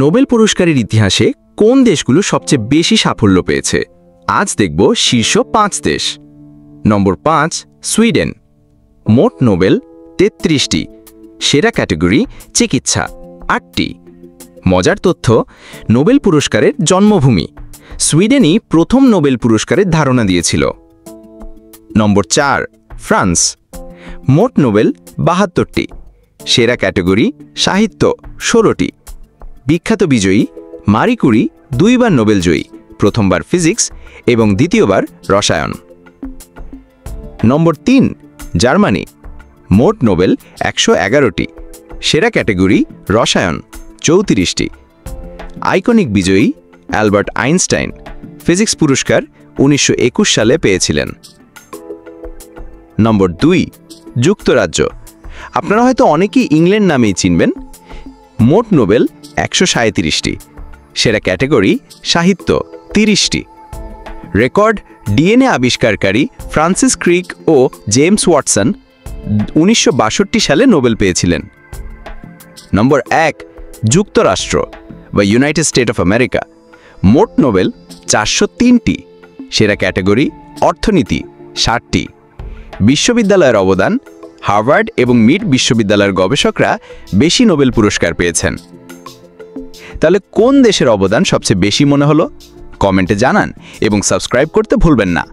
Nobel পুরস্কারের ইতিহাসে কোন দেশগুলো সবচেয়ে বেশি সাফল্য পেয়েছে? আজ দেখব শীর্ষ 5 দেশ। নম্বর 5, সুইডেন। মোট নোবেল 33টি, সেরা ক্যাটাগরি চিকিৎসা 8টি। মজার তথ্য, নোবেল পুরস্কারের জন্মভূমি সুইডেনই প্রথম নোবেল পুরস্কারের ধারণা দিয়েছিল। নম্বর 4, ফ্রান্স। মোট নোবেল 72টি, সেরা ক্যাটাগরি সাহিত্য 16টি। বিখ্যাত বিজয়ী মারি কুরি 2বার নোবেল জয়ী, প্রথমবার ফিজিক্স এবং দ্বিতীয়বার রসায়ন। নম্বর 3, জার্মানি। মোট নোবেল 111টি, সেরা ক্যাটাগরি রসায়ন 34টি। আইকনিক বিজয়ী অ্যালবার্ট আইনস্টাইন ফিজিক্স পুরস্কার 1921 সালে পেয়েছিলেন। নম্বর 2, যুক্তরাজ্য। আপনারা হয়তো অনেকেই ইংল্যান্ড নামেই চিনবেন। মোট নোবেল 137টি, সেরা ক্যাটাগরি সাহিত্য 30টি। রেকর্ড ডিএনএ আবিষ্কারকারী ফ্রান্সিস ক্রিক ও জেমস ওয়াটসন 1962 সালে নোবেল পেয়েছিলেন। নম্বর 1, যুক্তরাষ্ট্র বা ইউনাইটেড স্টেট অফ আমেরিকা। মোট নোবেল 403টি, সেরা ক্যাটাগরি অর্থনীতি 60টি। বিশ্ববিদ্যালয়ের অবদান, হার্ভার্ড এবং মিড বিশ্ববিদ্যালয়ের গবেষকরা বেশি নোবেল পুরস্কার পেয়েছেন। তাহলে কোন দেশের অবদান সবচেয়ে বেশি মনে হলো? কমেন্টে জানান এবং সাবস্ক্রাইব করতে ভুলবেন না।